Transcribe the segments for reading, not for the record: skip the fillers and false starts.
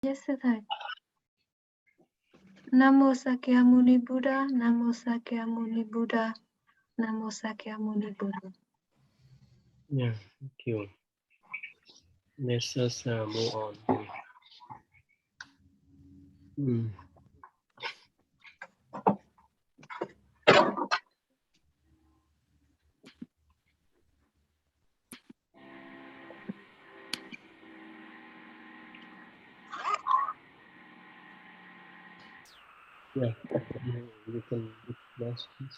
Yes, thầy. Namo Sakyamuni Buddha, Namo Sakyamuni Buddha, Namo Sakyamuni Buddha. Yeah, thank you. Let's just move on. Yeah, you can discuss this.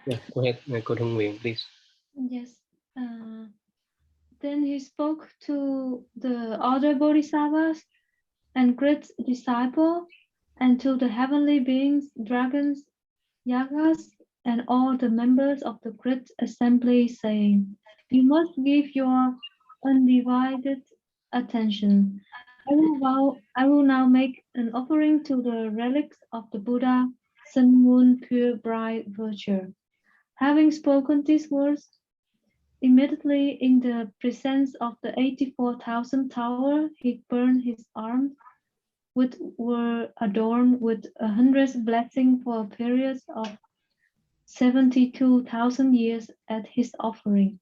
Yeah, go ahead, Cô Thông Nguyễn, please. Yes. Then he spoke to the other bodhisattvas and great disciple, and to the heavenly beings, dragons, yagas, and all the members of the great assembly, saying, "You must give your undivided attention. I will now make an offering to the relics of the Buddha, Sun, Moon, Pure, Bright, Virtue." Having spoken these words, immediately in the presence of the 84,000 tower, he burned his arms, which were adorned with 100 blessings for a period of 72,000 years at his offering.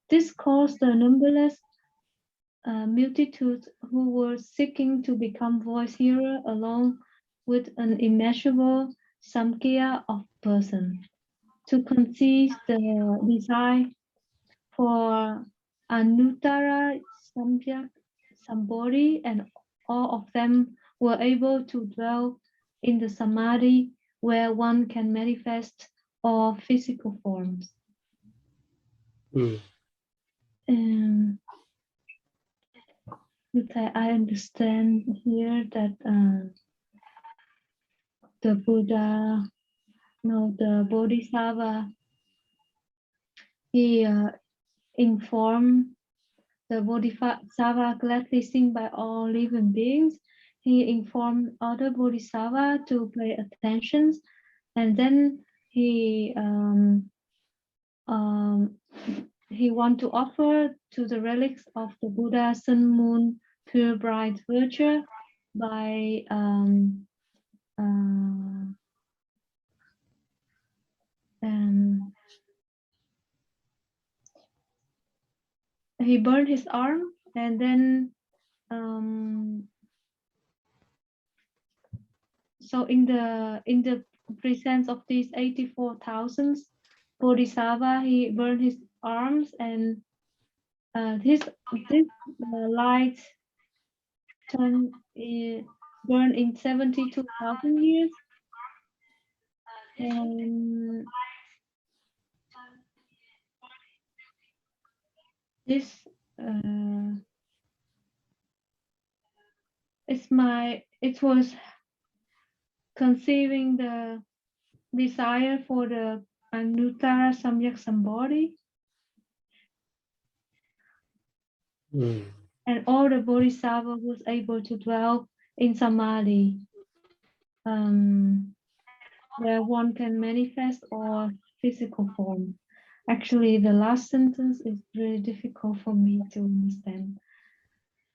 This caused the numberless multitudes who were seeking to become voice hearer along with an immeasurable samkhya of persons to conceive the desire for Anuttara Samyak Sambodhi, and all of them were able to dwell in the Samadhi where one can manifest all physical forms. I understand here that the Buddha, no, the Bodhisattva, he informed the Bodhisattva gladly seen by all living beings. He informed other Bodhisattva to pay attention, and then he want to offer to the relics of the Buddha, Sun, Moon, Pure, Bright, Virtue by he burned his arm, and then so in the presence of these 84,000 Bodhisattva, he burned his arms, and this light turn burned in 72,000 years, and this it was conceiving the desire for the Anuttara Samyak Sambodhi. And all the Bodhisattva was able to dwell in Samadhi, where one can manifest all physical form. Actually, the last sentence is really difficult for me to understand.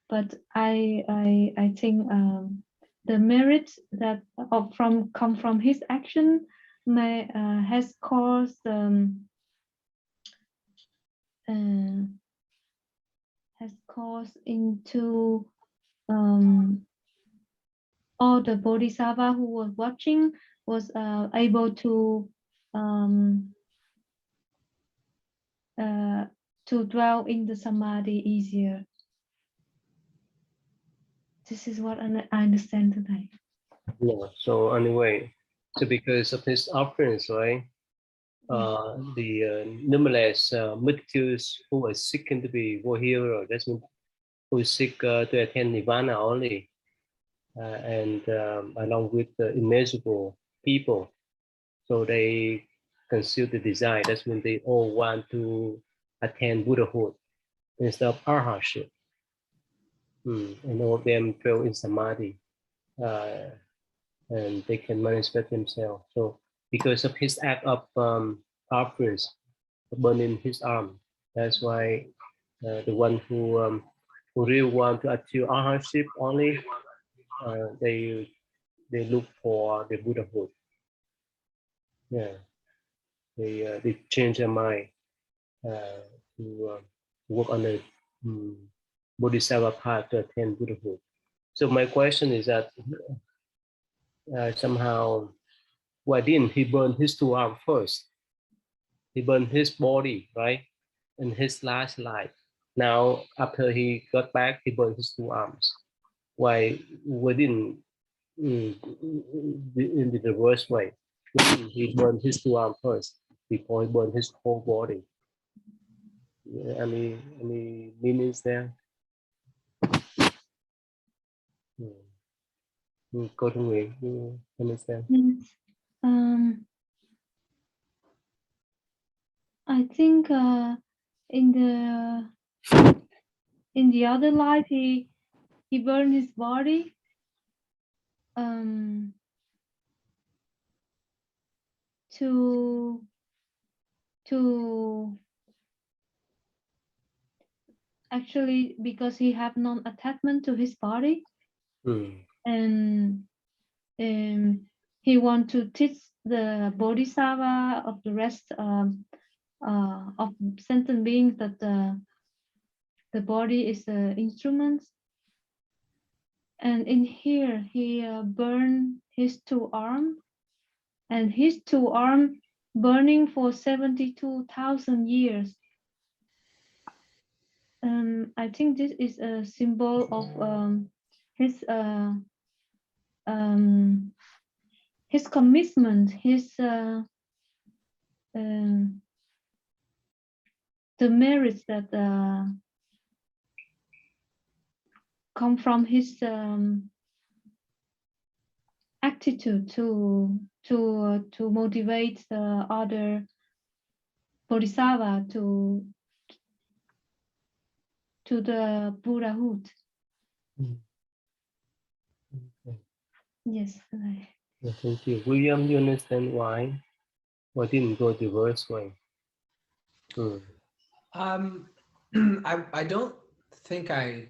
But I think the merit that come from his action has caused into all the Bodhisattva who was watching was able to dwell in the Samadhi easier. This is what I understand today. Yeah, so anyway, so because of his offerings, right? The numberless multitudes who were seeking to be warrior, that's mean who seek to attain nirvana only, and along with the immeasurable people, so they conceal the desire. That's when they all want to attain Buddhahood instead of arhatship. And all of them fell in samadhi. and they can manifest themselves. So because of his act of offerings, burning his arm, that's why the one who really want to achieve arhatship only, they look for the Buddhahood. Yeah, they change their mind to work on the Bodhisattva path to attain Buddhahood. So my question is that somehow, why didn't he burn his two arms first? He burned his body, right, in his last life. Now, after he got back, he burned his two arms. Why didn't in the reverse way? He burned his two arms first before he burned his whole body. Any meanings there? Go to me. You understand? Yes. I think in the other life he burned his body to actually because he have non-attachment to his body, and he want to teach the bodhisattva of the rest of sentient beings that the body is the instrument. And in here he burned his two arms, and his two arms burning for 72,000 years. I think this is a symbol of his commitment, the merits that come from his attitude to motivate the other bodhisattva to the Buddhahood. Okay. Yes. Thank you. William, you understand why? Why didn't go the reverse way? I don't think I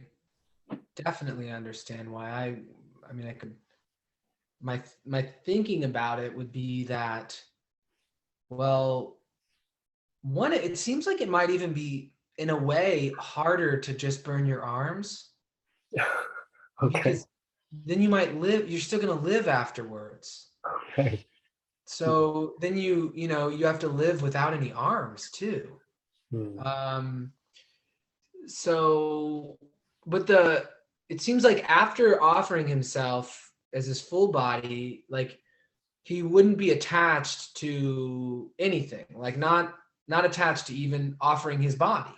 definitely understand why. I mean, I could, my thinking about it would be that, well, one, it seems like it might even be in a way harder to just burn your arms. Okay. Because then you might live, you're still going to live afterwards. Okay. So then you have to live without any arms too. So, but it seems like after offering himself as his full body, like he wouldn't be attached to anything, like not attached to even offering his body,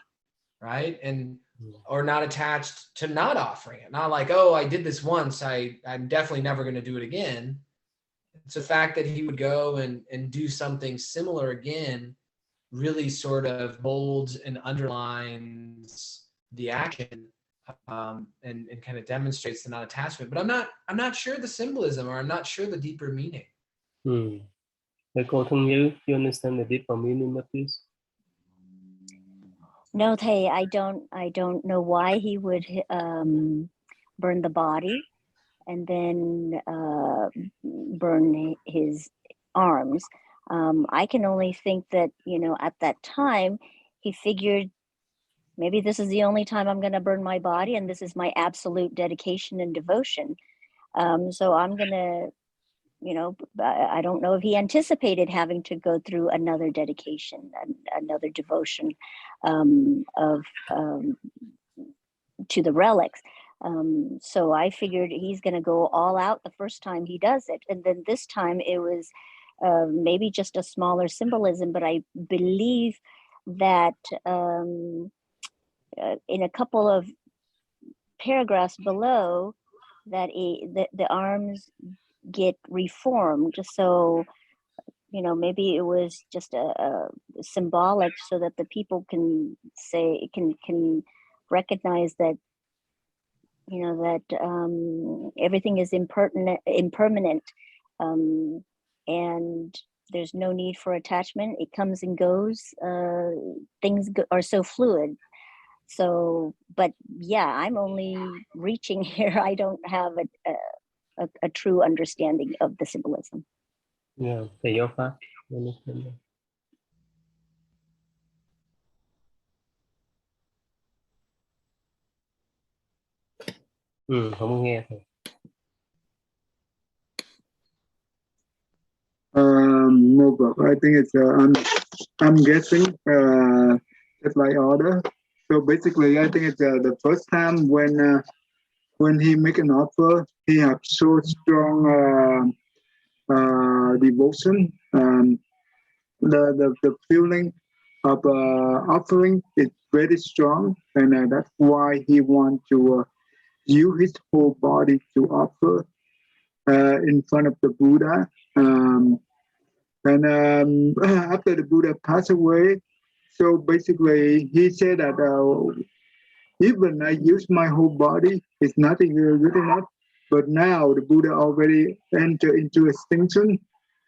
right? And or not attached to not offering it. Not like, oh, I did this once, I'm definitely never going to do it again. It's the fact that he would go and do something similar again really sort of bolds and underlines the action, and kind of demonstrates the non-attachment. But I'm not sure the symbolism, or I'm not sure the deeper meaning. Cô Thân Như, you understand the deeper meaning of this? No, Thầy, I don't know why he would burn the body and then burn his arms. I can only think that, at that time, he figured maybe this is the only time I'm going to burn my body, and this is my absolute dedication and devotion. So I'm going to, I don't know if he anticipated having to go through another dedication, another devotion to the relics. So I figured he's going to go all out the first time he does it. And then this time it was maybe just a smaller symbolism, but I believe that in a couple of paragraphs below that the arms get reformed. So, maybe it was just a symbolic so that the people can say, can recognize that you know, that everything is impermanent, and there's no need for attachment. It comes and goes. Things are so fluid. So, but yeah, I'm only reaching here. I don't have a true understanding of the symbolism. Yeah, thầy giáo pháp. Không nghe thầy. No, but I think it's I'm guessing just like order. So basically, I think it's the first time when he make an offer, he have so strong devotion. The feeling of offering is very strong, and that's why he want to use his whole body to offer in front of the Buddha. And after the Buddha passed away, so basically he said that even I use my whole body, it's nothing good enough. But now the Buddha already entered into extinction,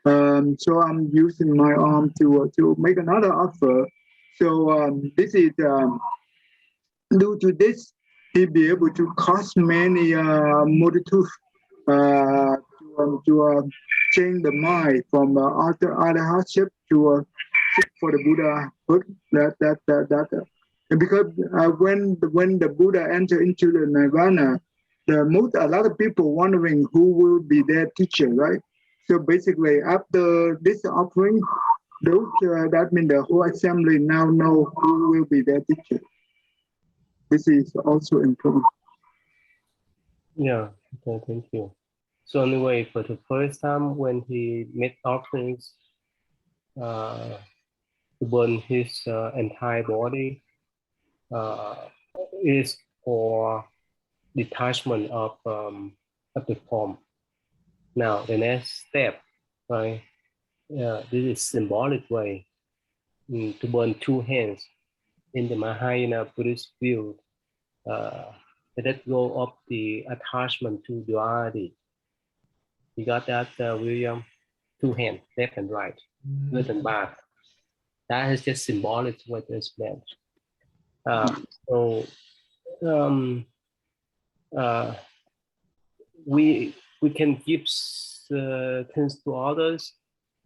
so I'm using my arm to make another offer. So this is due to this, he be able to cause many multitudes to change the mind from other hardship to seek for the Buddhahood. That. And because when the Buddha entered into the Nirvana, a lot of people wondering who will be their teacher, right? So basically, after this offering, those that means the whole assembly now know who will be their teacher. This is also important. Yeah, okay, thank you. So anyway, for the first time when he made offerings to burn his entire body is for detachment of the form. Now the next step, right? This is symbolic way to burn two hands in the Mahayana Buddhist view. Let go of the attachment to duality. You got that, William? Two hands, left and right, good and bad. That is just symbolic what is meant. So we can give things to others,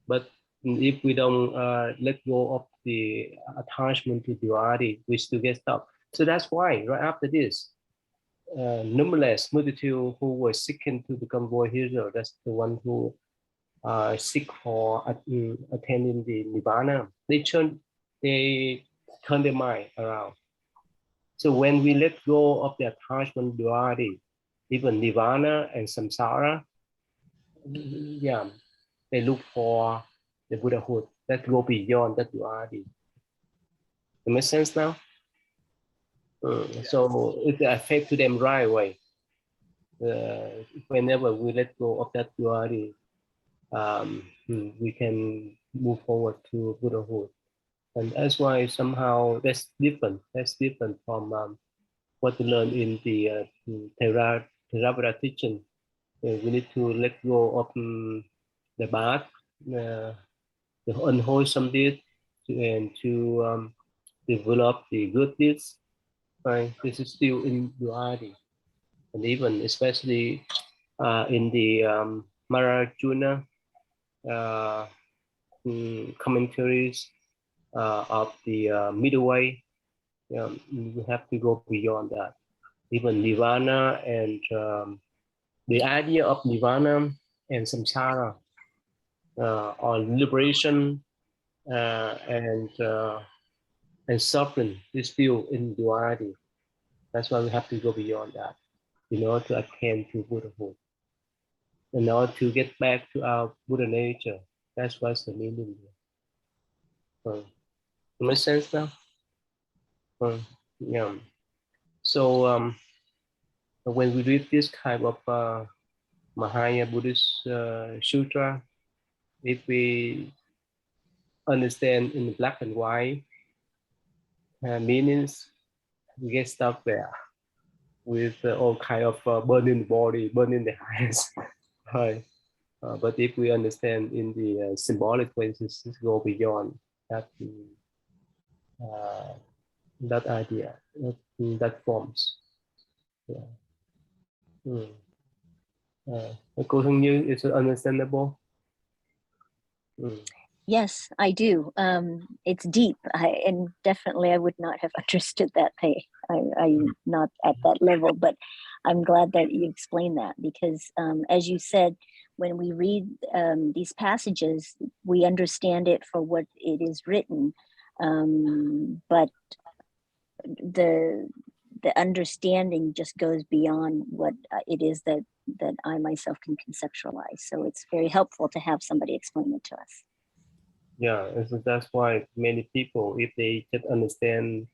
but if we don't let go of the attachment to duality, we still get stuck. So that's why right after this, numberless multitude who were seeking to become void hero, that's the one who seek for attaining the nirvana. They turn their mind around. So when we let go of the attachment duality, even nirvana and samsara, yeah, they look for the Buddhahood that go beyond that duality. It makes sense now? So it affects to them right away. Whenever we let go of that duality, we can move forward to Buddhahood. And that's why somehow that's different. That's different from what we learn in the Theravada teaching. We need to let go of the bad, the unwholesome deeds, and to develop the good deeds. Right? This is still in duality, and even especially in the Marajuna commentaries of the middle way, we have to go beyond that. Even nirvana and the idea of nirvana and samsara or liberation and suffering is still in duality. That's why we have to go beyond that in order to attain to Buddhahood, in order to get back to our Buddha nature. That's what's the meaning here. Makes sense now? Yeah. So when we read this kind of Mahayana Buddhist sutra, if we understand in black and white meanings, we get stuck there. with all kind of burning the body, burning the hands, right? But if we understand in the symbolic ways, this go beyond that uh, that idea, that forms. Yeah. Cô Thương Như, is it understandable? Yes, I do. It's deep, and definitely I would not have understood that. I'm not at that level, but I'm glad that you explained that, because as you said, when we read these passages, we understand it for what it is written, but the understanding just goes beyond what it is that I myself can conceptualize. So it's very helpful to have somebody explain it to us. Yeah, and so that's why many people, if they just understand,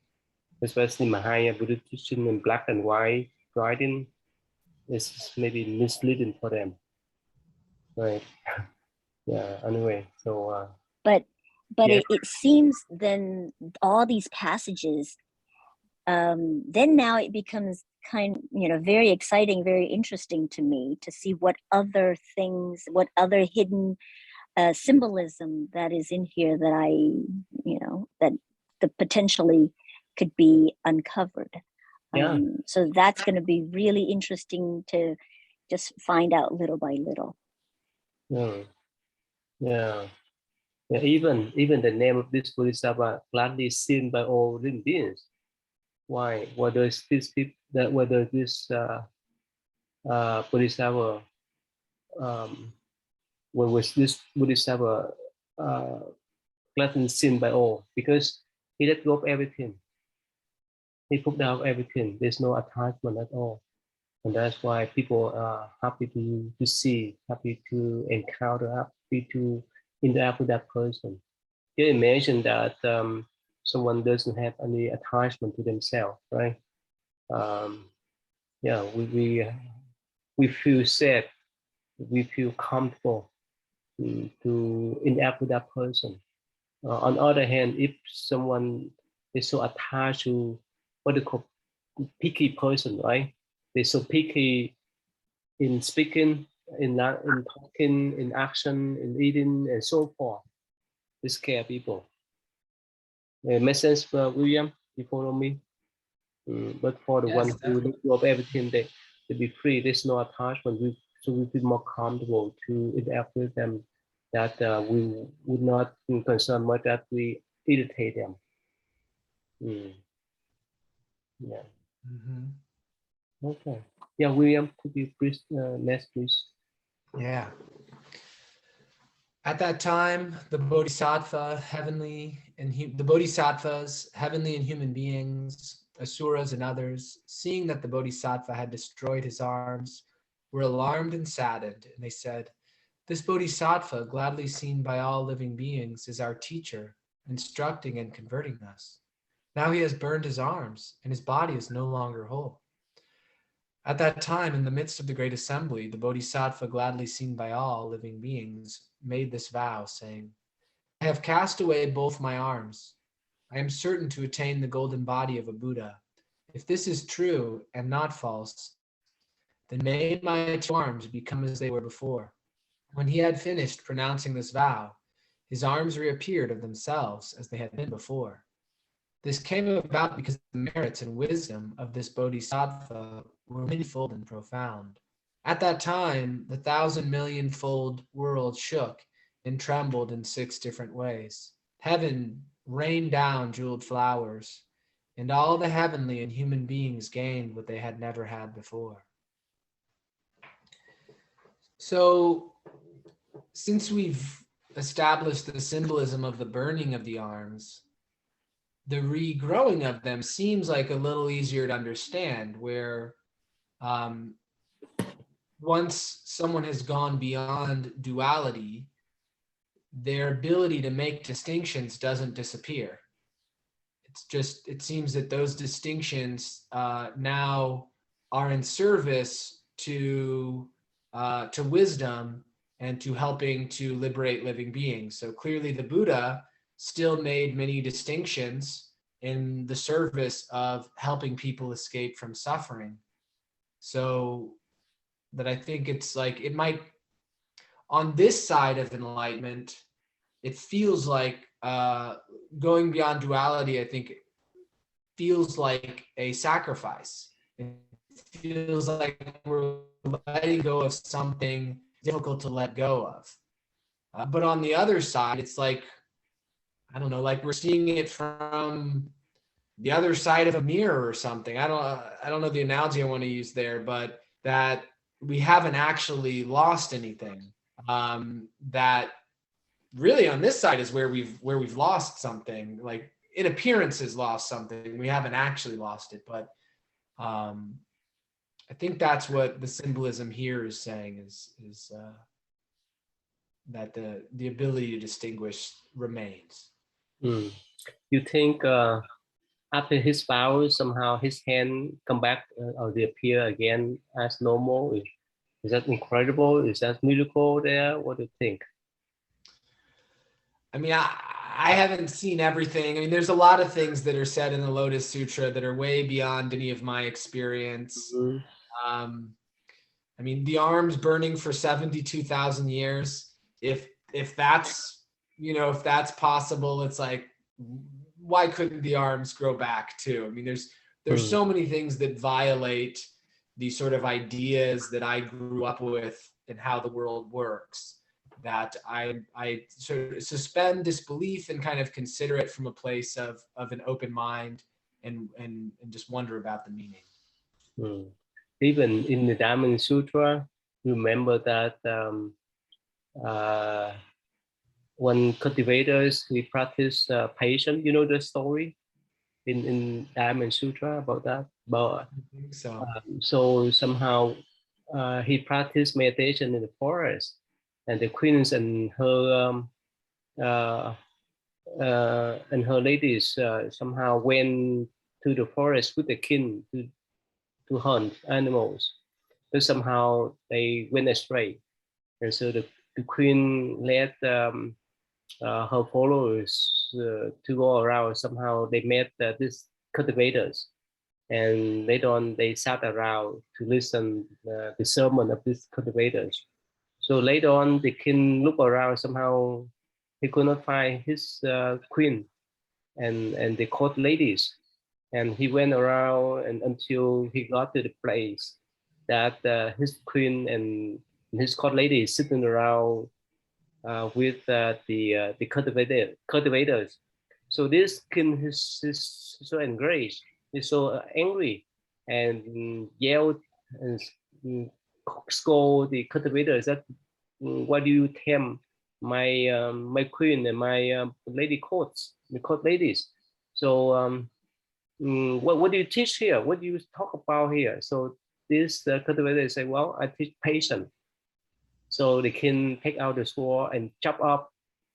especially Mahaya Buddhist teaching in black and white writing, it's maybe misleading for them, right? Yeah. Anyway, so. But yeah. it seems then all these passages, then now it becomes very exciting, very interesting to me to see what other things, what other hidden symbolism that is in here that that potentially could be uncovered. Yeah. So that's going to be really interesting to just find out little by little. Yeah. Even the name of this Bodhisattva gladly seen by all living beings. Why? Whether this Bodhisattva, when was this Bodhisattva gladly seen by all? Because he let go of everything. He put down everything. There's no attachment at all. And that's why people are happy to see, happy to encounter, happy to interact with that person. You imagine that someone doesn't have any attachment to themselves, right? Yeah, we feel safe, we feel comfortable to interact with that person. On the other hand, if someone is so attached to what they call picky person, right? They're so picky in speaking, in talking, in action, in eating, and so forth. They scare people. Make sense, William? You follow me? But for the Yes, one who let go of everything, they be free. There's no attachment. So we feel more comfortable to interact with them. That we would not concern much that we irritate them. Yeah. Okay. Yeah, William, could you please next, please? Yeah. At that time, the Bodhisattvas, heavenly and human beings, asuras and others, seeing that the Bodhisattva had destroyed his arms, were alarmed and saddened, and they said, "This Bodhisattva, gladly seen by all living beings, is our teacher, instructing and converting us. Now he has burned his arms, and his body is no longer whole." At that time, in the midst of the great assembly, the Bodhisattva, gladly seen by all living beings, made this vow, saying, "I have cast away both my arms. I am certain to attain the golden body of a Buddha. If this is true and not false, then may my two arms become as they were before." When he had finished pronouncing this vow, his arms reappeared of themselves as they had been before. This came about because the merits and wisdom of this Bodhisattva were manifold and profound. At that time, the 1,000,000,000-fold world shook and trembled in 6 different ways. Heaven rained down jeweled flowers, and all the heavenly and human beings gained what they had never had before. So, since we've established the symbolism of the burning of the arms, the regrowing of them seems like a little easier to understand, where once someone has gone beyond duality, their ability to make distinctions doesn't disappear. It seems that those distinctions now are in service to wisdom and to helping to liberate living beings. So clearly the Buddha still made many distinctions in the service of helping people escape from suffering. So that I think it's like, it might, on this side of enlightenment, it feels like going beyond duality, I think feels like a sacrifice. It feels like we're letting go of something difficult to let go of. But on the other side, it's like, I don't know, like we're seeing it from the other side of a mirror or something. I don't know the analogy I want to use there, but that we haven't actually lost anything. That really on this side is where we've lost something. Like in appearances lost something. We haven't actually lost it, but I think that's what the symbolism here is saying is that the ability to distinguish remains. You think after his vow, somehow his hand come back or they appear again as normal? Is that incredible? Is that miracle there? What do you think? I mean, I haven't seen everything. I mean, there's a lot of things that are said in the Lotus Sutra that are way beyond any of my experience. I mean, the arms burning for 72,000 years. If that's, you know, if that's possible, it's like, why couldn't the arms grow back too? I mean, there's so many things that violate these sort of ideas that I grew up with and how the world works, that I sort of suspend disbelief and kind of consider it from a place of an open mind and just wonder about the meaning. Even in the Diamond Sutra, remember that when cultivators, he practice patience. You know the story in Diamond Sutra about that? About, so somehow he practiced meditation in the forest, and the queens and her ladies somehow went to the forest with the king to hunt animals, but somehow they went astray, and so the queen led her followers to go around. Somehow they met these cultivators, and later on they sat around to listen the sermon of these cultivators. So later on the king looked around, somehow he could not find his queen and the court ladies, and he went around and until he got to the place that his queen and his court ladies sitting around with the cultivators. So this king is so enraged, he's so angry, and yelled and scold the cultivators that why do you tempt my my queen and my lady courts, the court ladies? So what do you teach here? What do you talk about here? So this cultivator say, well, I teach patience. So the king take out the sword and chop up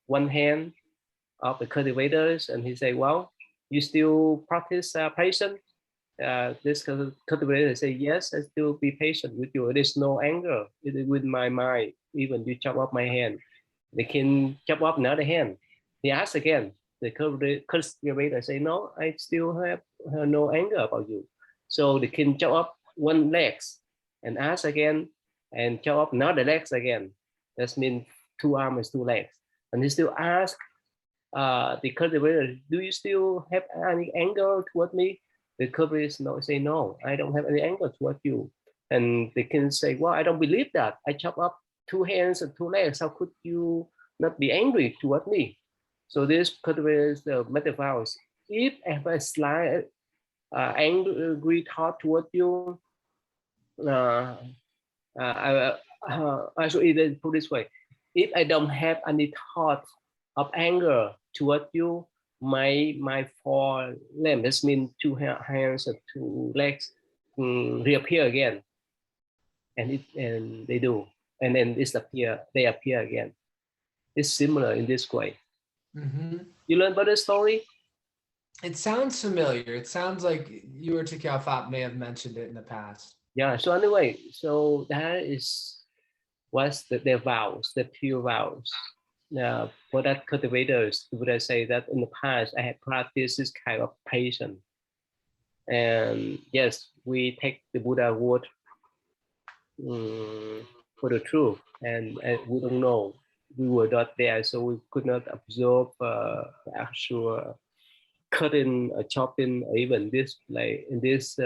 one hand of the cultivators, and he say, well, you still practice patience? This cultivator say, yes, I still be patient with you. There's no anger with my mind, even you chop up my hand. The king chop up another hand. He asks again. The cultivator say, no, I still have no anger about you. So the king chop up one leg and ask again, and chop up another legs again. That means 2 arms, 2 legs. And he still ask the cultivator, do you still have any anger toward me? The cultivator say, no, I don't have any anger toward you. And the king say, well, I don't believe that. I chop up 2 hands and 2 legs. How could you not be angry toward me? So this cultivator is the metaphors. If I have a slight angry thought toward you, I should either put this way: if I don't have any thought of anger toward you, my 4 limbs, that means 2 hands and 2 legs, reappear again, and they do, and then they appear again. It's similar in this way. You learn about the story? It sounds familiar. It sounds like you or Tikal Phap may have mentioned it in the past. Yeah. So anyway, so that was their vows, the pure vows. For that cultivators, would I say that in the past I had practiced this kind of patience, and yes, we take the Buddha word for the truth, and we don't know. We were not there, so we could not observe the actual cutting, chopping, or even this like in this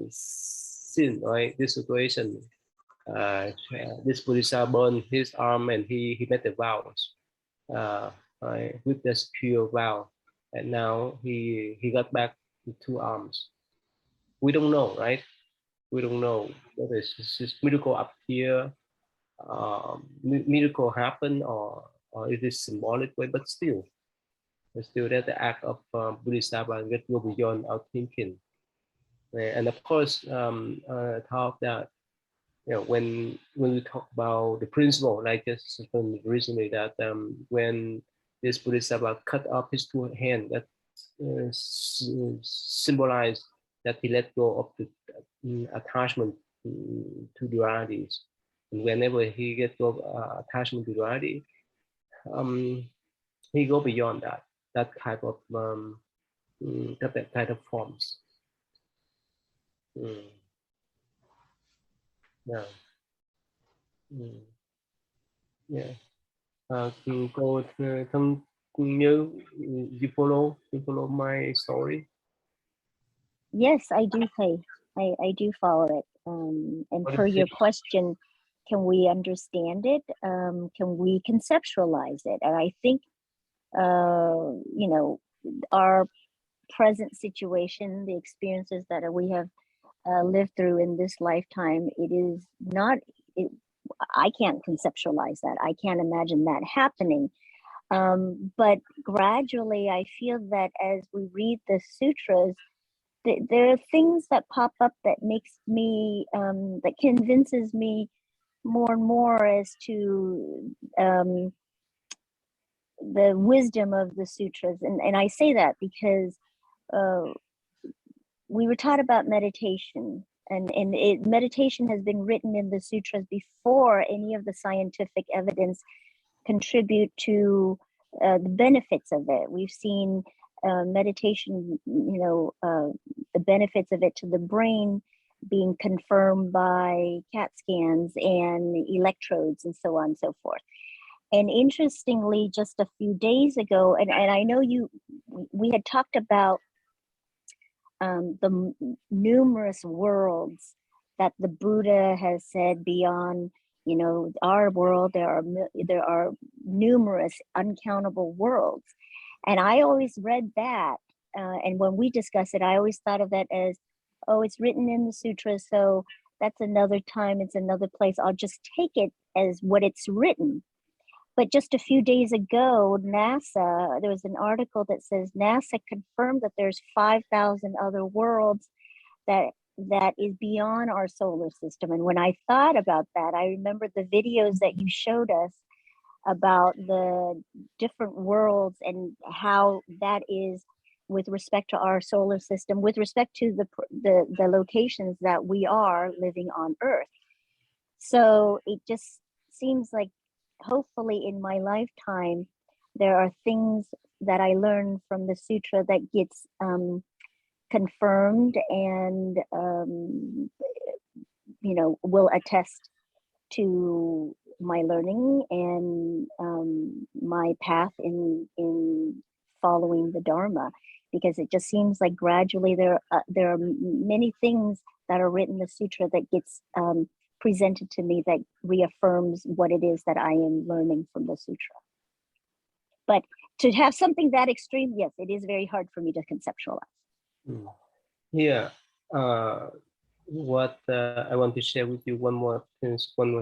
scene, right? This situation, this Buddhista burned his arm and he made the vows, right, with this pure vow, and now he got back the two arms. We don't know, right? We don't know whether it's just miracle up here, miracle happen, or it is symbolic way, but still, it's still that the act of Bodhisattva get go beyond our thinking. And of course, talk that when we talk about the principle, like just recently that when this Bodhisattva cut off his two hands, that symbolized that he let go of the attachment to dualities. And whenever he gets go of attachment to duality, he go beyond that type of that type of forms. Yeah. Yeah. Cô thân nhớ, you follow my story. Yes, I do, Thầy. I do follow it. And per your question, can we understand it? Can we conceptualize it? And I think, you know, our present situation, the experiences that we have lived through in this lifetime, it is not, I can't conceptualize that. I can't imagine that happening. But gradually, I feel that as we read the sutras, there are things that pop up that makes me, that convinces me more and more as to the wisdom of the sutras. And I say that because we were taught about meditation, and meditation has been written in the sutras before any of the scientific evidence contribute to the benefits of it. We've seen meditation, the benefits of it to the brain being confirmed by CAT scans and electrodes and so on and so forth. And interestingly, just a few days ago, and I know we had talked about the numerous worlds that the Buddha has said beyond, our world. There are numerous uncountable worlds, and I always read that. And when we discuss it, I always thought of that as, oh, it's written in the sutras, so that's another time, it's another place. I'll just take it as what it's written. But just a few days ago, NASA, there was an article that says NASA confirmed that there's 5,000 other worlds that is beyond our solar system. And when I thought about that, I remembered the videos that you showed us about the different worlds and how that is with respect to our solar system, with respect to the locations that we are living on Earth. So it just seems like, hopefully in my lifetime, there are things that I learned from the sutra that gets confirmed and will attest to my learning and my path in following the Dharma, because it just seems like gradually there are many things that are written in the sutra that gets presented to me that reaffirms what it is that I am learning from the sutra. But to have something that extreme, yes, it is very hard for me to conceptualize. Yeah. What I want to share with you one more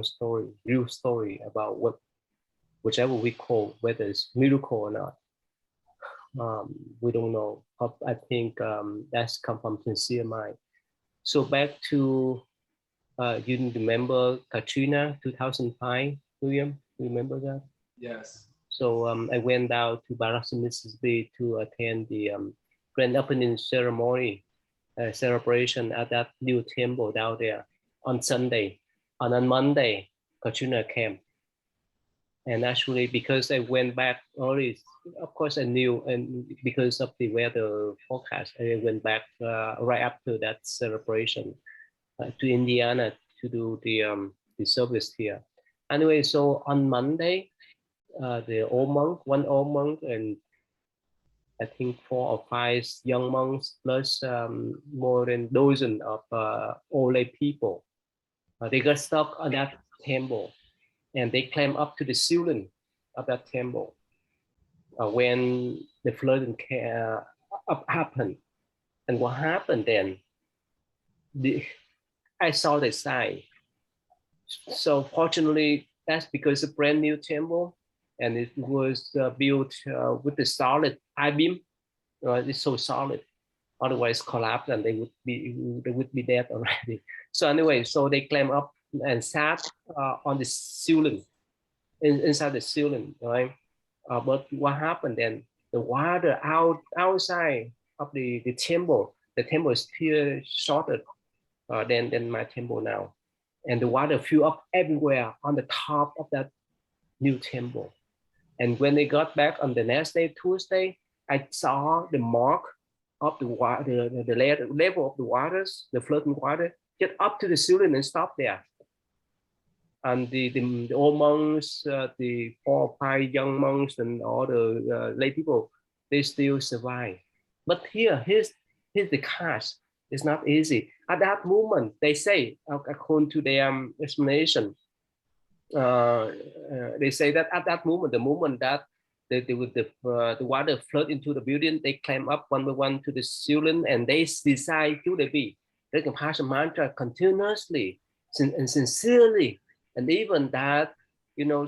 story, real story about whichever we call, whether it's miracle or not. We don't know. I think that's come from sincere mind. So back to you remember Katrina 2005, William? You remember that? Yes. So I went down to Boston, Mississippi to attend the grand opening ceremony celebration at that new temple down there on Sunday. And on Monday, Katrina came. And actually, because I went back early, of course I knew, and because of the weather forecast, I went back right after that celebration to Indiana to do the service here. Anyway, so on Monday, the old monk, one old monk, and I think 4 or 5 young monks, plus more than dozen of old lay people. They got stuck on that temple, and they climbed up to the ceiling of that temple when the flooding happened. And what happened then? I saw the sign. So fortunately, that's because it's a brand new temple, and it was built with the solid I-beam. It's so solid. Otherwise, collapse and they would be dead already. So anyway, so they climbed up and sat on the ceiling, inside the ceiling, right? But what happened then? The water outside of the temple is still shorter than my temple now, and the water filled up everywhere on the top of that new temple. And when they got back on the next day, Tuesday, I saw the mark of the water, the level of the waters, the flooding water, get up to the ceiling and stop there. And the old monks, the 4 or 5 young monks, and all the lay people, they still survive. But here's the catch. It's not easy. At that moment, they say, according to their explanation, they say that at that moment, the moment that the water flood into the building, they climb up one by one to the ceiling, and they decide to be the compassion mantra continuously and sincerely. And even that,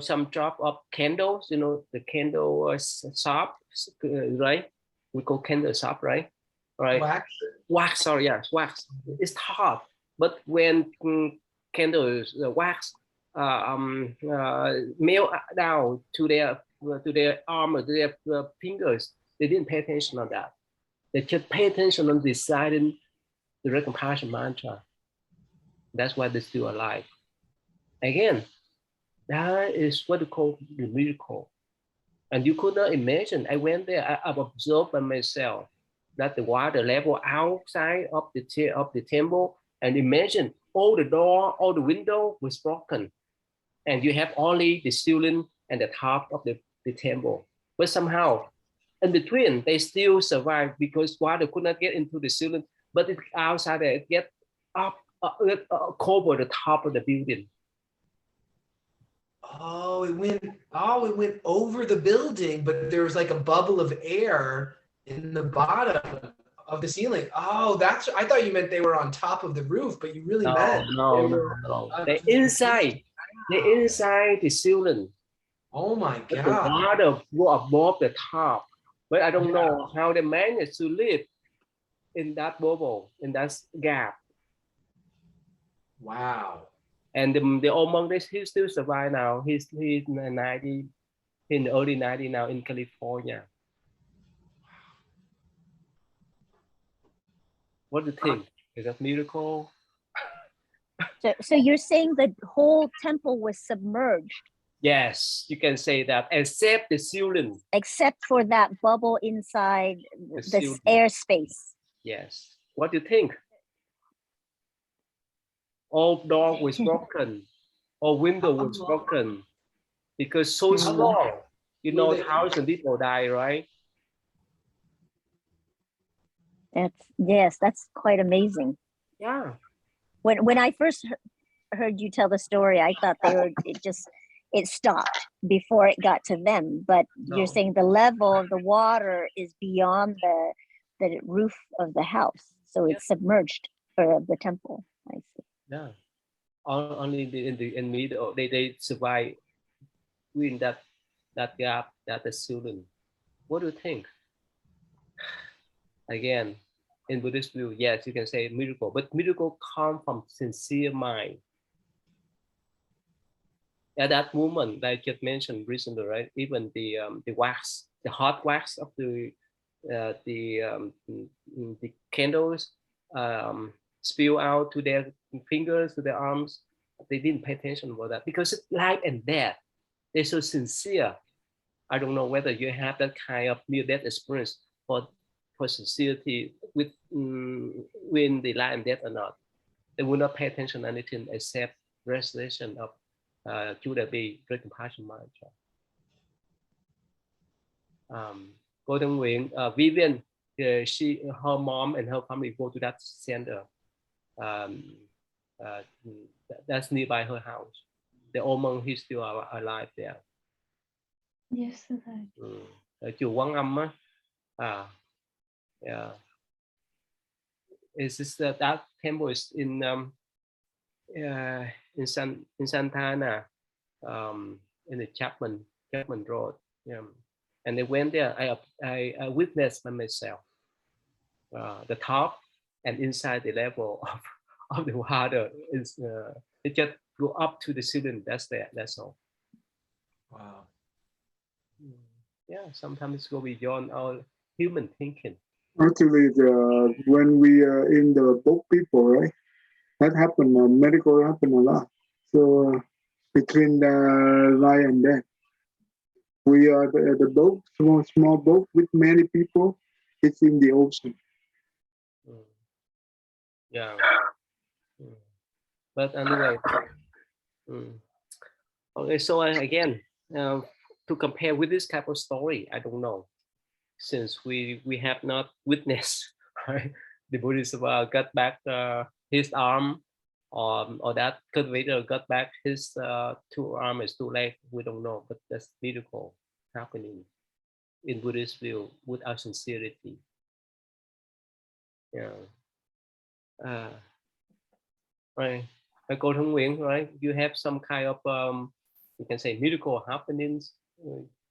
some drop of candles, the candle shop, right? We call candle shop, right? Right. Wax, sorry, yes, wax. It's hot, but when candles wax melt down to their arm or their fingers, they didn't pay attention on that. They just pay attention on deciding the compassion mantra. That's why they're still alive. Again, that is what we call the miracle. And you could not imagine. I went there, I've observed by myself that the water level outside of the temple, and imagine all the door, all the window was broken. And you have only the ceiling and the top of the temple. But somehow, in between, they still survive because water could not get into the ceiling, but it outside there, it get up, cover the top of the building. It went over the building, but there was like a bubble of air in the bottom of the ceiling. I thought you meant they were on top of the roof, but you really meant no. They're inside the ceiling. Oh my God. The water go above the top. But I don't know how they managed to live in that bubble, in that gap. Wow. And the old monk, he still survive now. He's 90, in the early 90s now in California. What do you think? Is that miracle? So you're saying the whole temple was submerged? Yes, you can say that, except the ceiling. Except for that bubble inside the airspace. Yes. What do you think? All door was broken, all window was broken, because so small, 1,000 people die, right? That's quite amazing. Yeah. When I first heard you tell the story, I thought it stopped before it got to them. But you're saying the level of the water is beyond the roof of the house, so it's submerged for the temple. I see. Yeah. Only in the middle, they survive in that gap, that the ceiling. What do you think? Again, in Buddhist view, yes, you can say miracle, but miracle comes from sincere mind. At that moment, I just mentioned recently, right? Even the wax, the hot wax of the candles spill out to their fingers, to their arms. They didn't pay attention about that because it's life and death. They're so sincere. I don't know whether you have that kind of near-death experience for sincerity with the life and death or not. They will not pay attention to anything except recitation of Judah be great compassion mantra. Cô Thân Nguyện, Vivian, her mom and her family go to that center. That's nearby her house. The old monk, he's still alive there. Yes, okay. Ở chùa Quán Âm á. Yeah. Is this that temple is in Santa Ana, in the Chapman Road. Yeah. And they went there. I witnessed by myself the top and inside the level of the water is it just go up to the ceiling. That's all. Wow. Yeah, sometimes go beyond our human thinking. Actually, when we are in the boat people, right? That happened. Medical happen a lot. So between the life and death, we are the boat, small boat with many people. It's in the ocean. Yeah. But anyway. Okay, so again, to compare with this type of story, I don't know, since we have not witnessed, right? The Buddhist got back his arm, or that cultivator got back his 2 arms, 2 legs. We don't know, but that's miracle happening in Buddhist view without sincerity. Yeah. Right. Cô Thân Nguyện, right? You have some kind of you can say miracle happenings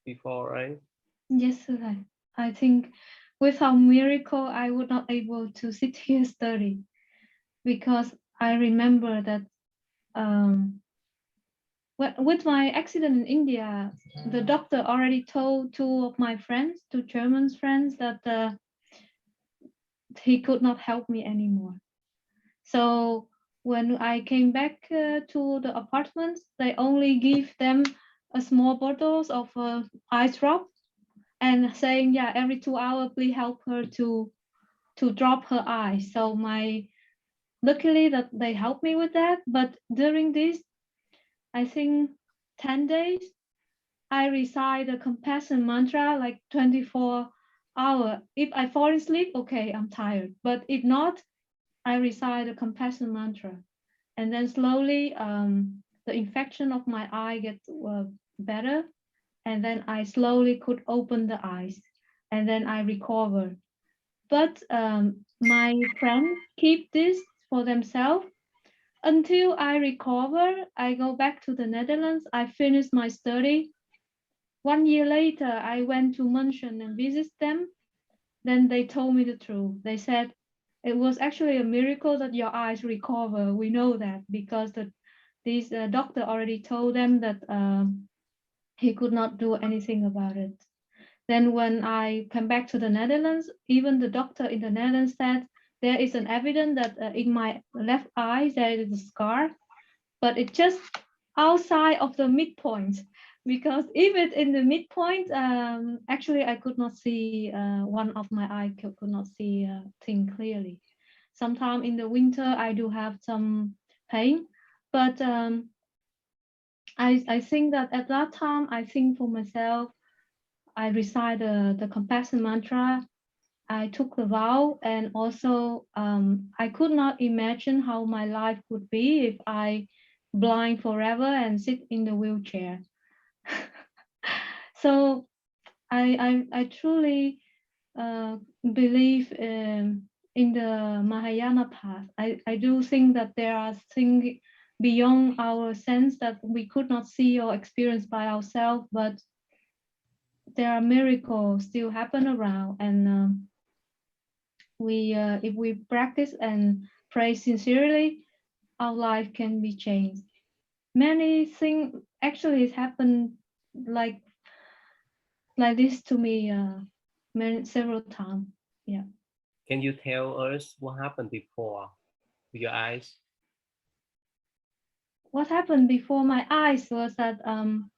before, right? Yes, okay. I think without miracle, I would not able to sit here study, because I remember that with my accident in India, the doctor already told 2 of my friends, 2 German friends, that he could not help me anymore. So when I came back to the apartment, they only give them a small bottles of ice drop and saying, yeah, every 2 hours, please help her to drop her eyes. So luckily that they helped me with that. But during this, I think 10 days, I recite the compassion mantra like 24 hours. If I fall asleep, okay, I'm tired. But if not, I recite the compassion mantra. And then slowly the infection of my eye gets better. And then I slowly could open the eyes. And then I recover. But my friends keep this for themselves. Until I recover, I go back to the Netherlands. I finish my study. 1 year later, I went to München and visit them. Then they told me the truth. They said, it was actually a miracle that your eyes recover. We know that because this doctor already told them that he could not do anything about it. Then when I come back to the Netherlands, even the doctor in the Netherlands said there is an evidence that in my left eye there is a scar, but it's just outside of the midpoint. Because if it's in the midpoint, actually I could not see, one of my eye could not see thing clearly. Sometimes in the winter I do have some pain, but I think that at that time, I think for myself, I recite the compassion mantra. I took the vow, and also I could not imagine how my life would be if I blind forever and sit in the wheelchair. So I truly believe in the Mahayana path. I do think that there are things beyond our sense that we could not see or experience by ourselves, but there are miracles still happen around, and if we practice and pray sincerely, our life can be changed. Many things actually happen like this to me several times. Yeah. Can you tell us what happened before with your eyes? What happened before my eyes was that on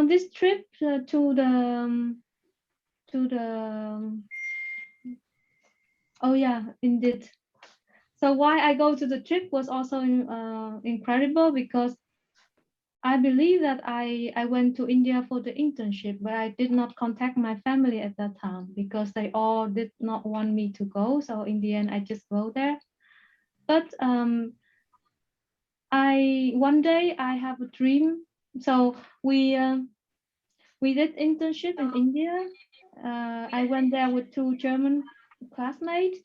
this trip to the Oh yeah, indeed. So why I go to the trip was also incredible, because I believe that I went to India for the internship, but I did not contact my family at that time because they all did not want me to go. So in the end, I just go there. But one day I have a dream. So we did internship in India. I went there with 2 German classmates,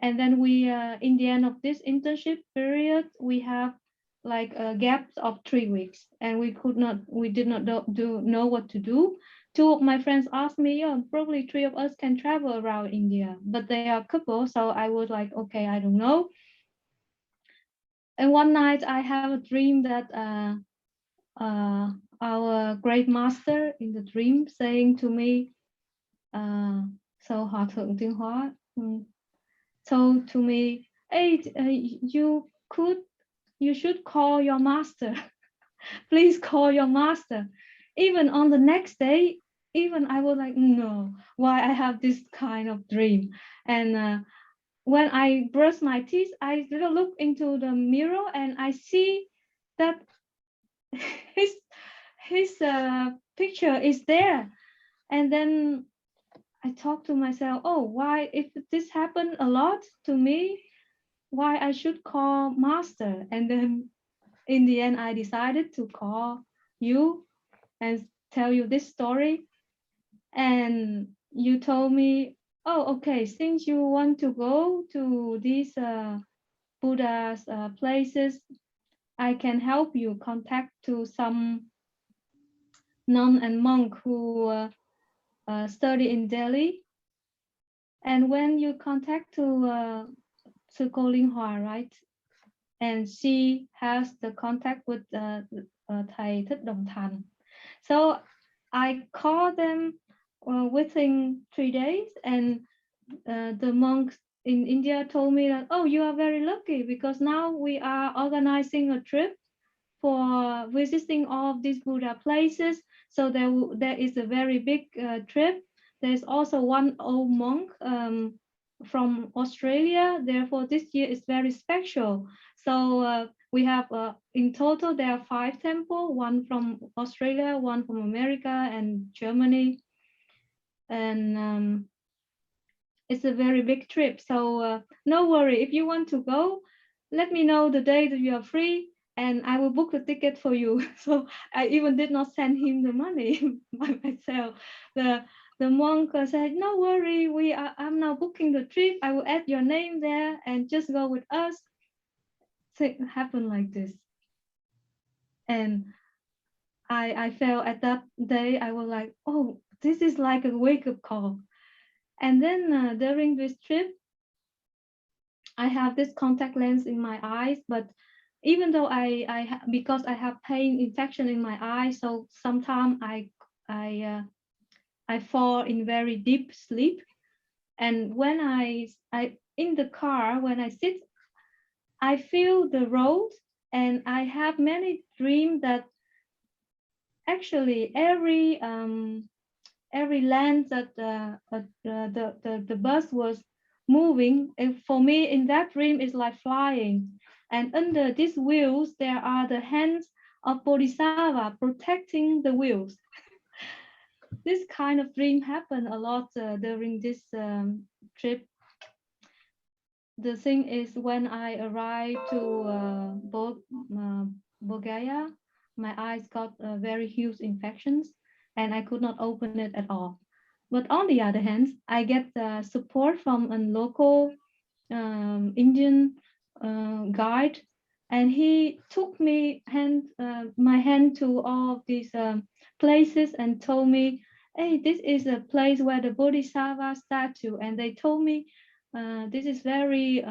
and then we in the end of this internship period we have like a gap of 3 weeks, and we did not know what to do. 2 of my friends asked me, "Oh, probably 3 of us can travel around India," but they are couples, so I was like, "Okay, I don't know." And one night I have a dream that uh, our great master in the dream saying to me, so Hòa thượng Tuyên Hóa told to me, "Hey, you should call your master. Please call your master." Even on the next day, even I was like, no, why I have this kind of dream? And when I brush my teeth, I look into the mirror and I see that his picture is there. And then I talk to myself, oh, why, if this happened a lot to me, why I should call master? And then in the end, I decided to call you and tell you this story. And you told me, oh, okay, since you want to go to these Buddha's places, I can help you contact to some nun and monk who study in Delhi. And when you contact to Cô Linh Hòa, right? And she has the contact with Thầy Thích Đồng Thành. So I called them within 3 days, and the monks in India told me that, oh, you are very lucky because now we are organizing a trip for visiting all of these Buddha places. So there is a very big trip. There's also one old monk from Australia. Therefore, this year is very special. So we have in total there are 5 temples: one from Australia, one from America, and Germany. And it's a very big trip. So no worry, if you want to go, let me know the day that you are free, and I will book the ticket for you. So I even did not send him the money by myself. The monk said, no worry, I'm now booking the trip. I will add your name there and just go with us. So it happened like this. And I felt at that day, I was like, oh, this is like a wake-up call. And then during this trip, I have this contact lens in my eyes, but even though because I have pain infection in my eye, so sometimes I fall in very deep sleep. And when I in the car, when I sit, I feel the road, and I have many dreams that actually every land that the bus was moving, for me in that dream is like flying, and under these wheels there are the hands of Bodhisattva protecting the wheels. This kind of dream happened a lot during this trip. The thing is, when I arrived to Bulgaria, my eyes got very huge infections, and I could not open it at all. But on the other hand, I get support from a local Indian guide, and he took me my hand to all of these places and told me, hey, this is a place where the Bodhisattva statue, and they told me this is very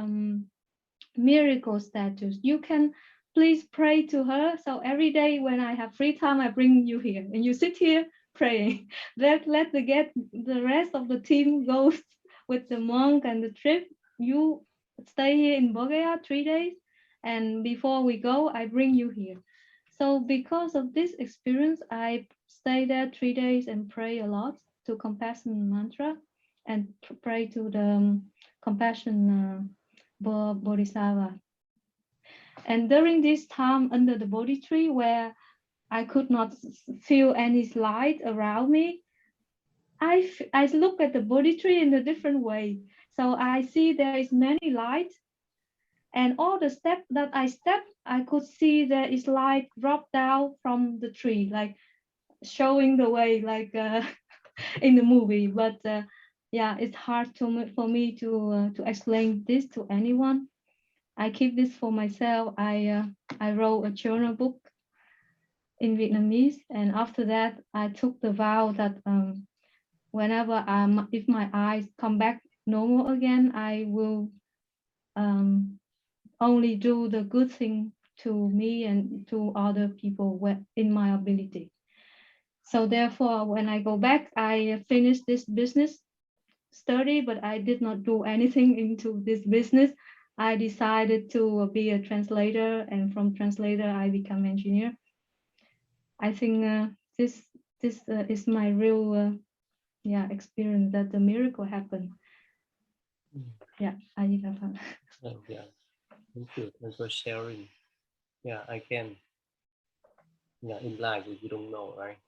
miracle statues. You can please pray to her. So every day when I have free time, I bring you here, and you sit here praying. Let the rest of the team go with the monk and the trip. You stay here in Bulgaria 3 days, and before we go, I bring you here. So because of this experience, I stay there 3 days and pray a lot to compassion mantra, and pray to the compassion Bodhisattva. And during this time under the Bodhi tree, where I could not feel any light around me, I look at the Bodhi tree in a different way. So I see there is many light, and all the step that I step, I could see there is light drop down from the tree, like showing the way, like in the movie. But yeah, it's hard for me to explain this to anyone. I keep this for myself. I wrote a journal book in Vietnamese, and after that, I took the vow that whenever if my eyes come back normal again, I will only do the good thing to me and to other people in my ability. So therefore, when I go back, I finished this business study, but I did not do anything into this business. I decided to be a translator, and from translator, I become engineer. I think this is my real experience that the miracle happened. Yeah, I did have fun. Yeah, thank you. Thanks for sharing. Yeah, I can. Yeah, in life we don't know, right?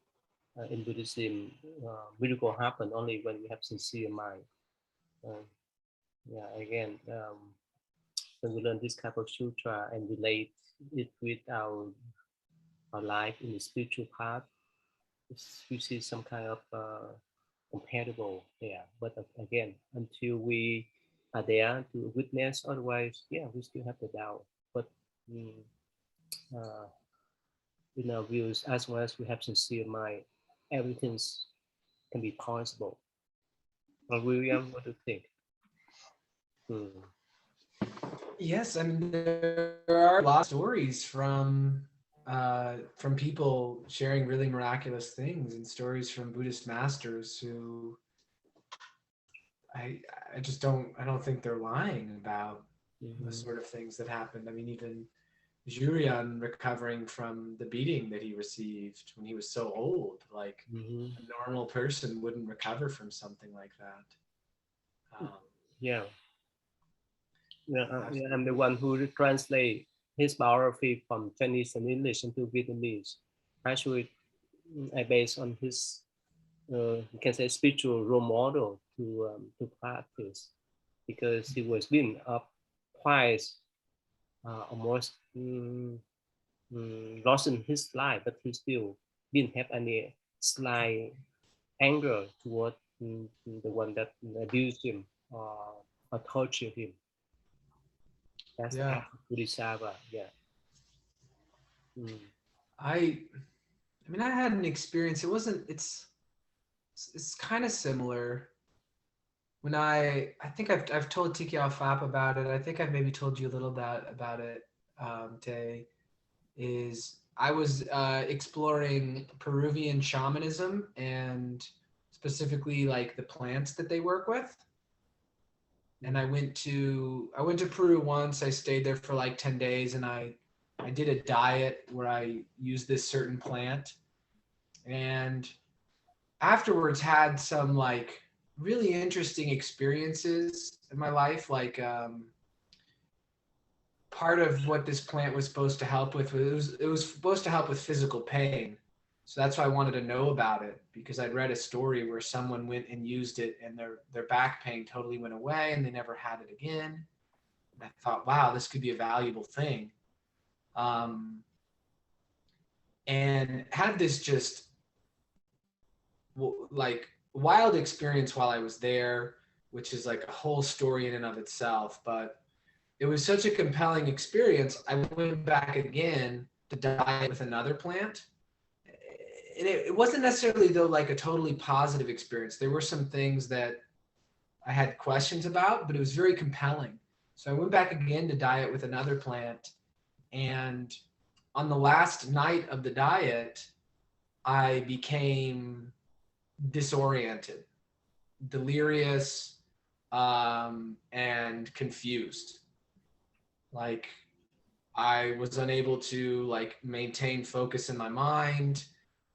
In Buddhism, miracle happen only when we have sincere mind. Yeah, again, when we learn this type of sutra and relate it with our life in the spiritual path, we see some kind of compatible there. But again, until we are there to witness, otherwise, yeah, we still have the doubt. But in our views, as well as we have sincere mind, everything can be possible. But William, what do you think? Yes, I mean there are a lot of stories from people sharing really miraculous things, and stories from Buddhist masters who I don't think they're lying about the sort of things that happened. I mean, even Jurian recovering from the beating that he received when he was so old, like a normal person wouldn't recover from something like that. Yeah, I'm the one who translate his biography from Chinese and English into Vietnamese. Actually, I based on his, you can say, spiritual role model to practice, because he was beaten up twice, almost lost in his life, but he still didn't have any slight anger toward the one that abused him or tortured him. That's Bodhisattva, yeah. I mean, I had an experience. It's kind of similar. When I think I've told Tiki Fap about it. I think I've maybe told you a little bit about it, Tay. Is I was exploring Peruvian shamanism, and specifically like the plants that they work with. And I went to Peru once. I stayed there for like 10 days, and I did a diet where I used this certain plant, and afterwards had some like really interesting experiences in my life. Like part of what this plant was supposed to help with it was supposed to help with physical pain. So that's why I wanted to know about it, because I'd read a story where someone went and used it and their back pain totally went away and they never had it again. And I thought, wow, this could be a valuable thing. And had this just like wild experience while I was there, which is like a whole story in and of itself. But it was such a compelling experience. I went back again to diet with another plant. And it wasn't necessarily though like a totally positive experience. There were some things that I had questions about, but it was very compelling. So I went back again to diet with another plant. And on the last night of the diet, I became disoriented, delirious, and confused. Like I was unable to like maintain focus in my mind.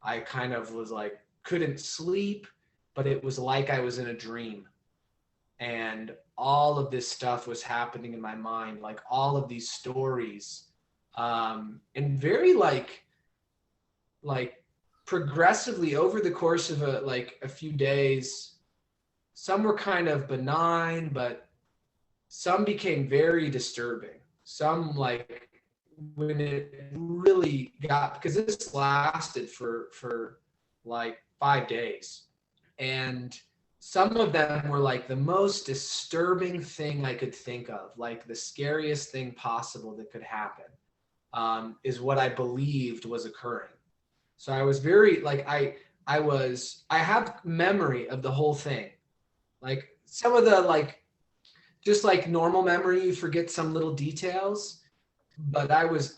I kind of was couldn't sleep, but it was like I was in a dream. And all of this stuff was happening in my mind, like all of these stories, and very like progressively over the course of a few days, some were kind of benign, but some became very disturbing. Some, like, when it really got, because this lasted for like 5 days, and some of them were like the most disturbing thing I could think of, like the scariest thing possible that could happen, is what I believed was occurring. So I was very like, I have memory of the whole thing. Like some of the, like, just like normal memory, you forget some little details, but I was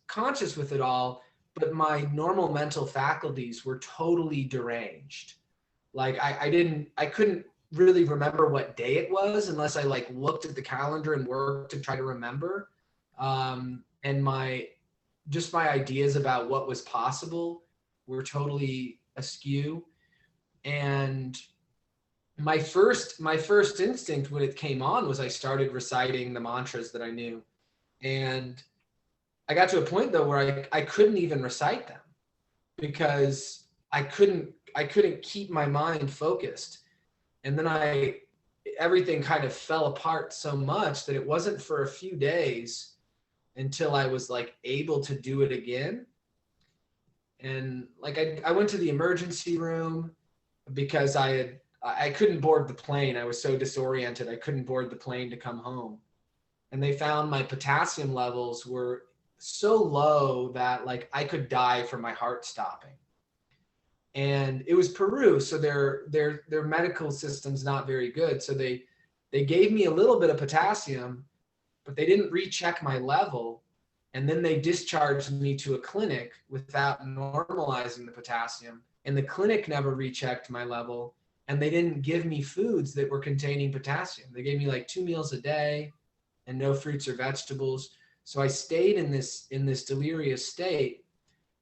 conscious with it all, but my normal mental faculties were totally deranged. Like I couldn't really remember what day it was unless I like looked at the calendar and worked to try to remember. And my ideas about what was possible were totally askew. And my first instinct when it came on was I started reciting the mantras that I knew. And I got to a point though where I couldn't even recite them because I couldn't keep my mind focused. And then everything kind of fell apart so much that it wasn't for a few days until I was like able to do it again. And like I went to the emergency room because I couldn't board the plane. I was so disoriented. I couldn't board the plane to come home. And they found my potassium levels were so low that like I could die from my heart stopping. And it was Peru, so their medical system's not very good. So they gave me a little bit of potassium, but they didn't recheck my level. And then they discharged me to a clinic without normalizing the potassium. And the clinic never rechecked my level. And they didn't give me foods that were containing potassium. They gave me like 2 meals a day and no fruits or vegetables. So I stayed in this delirious state.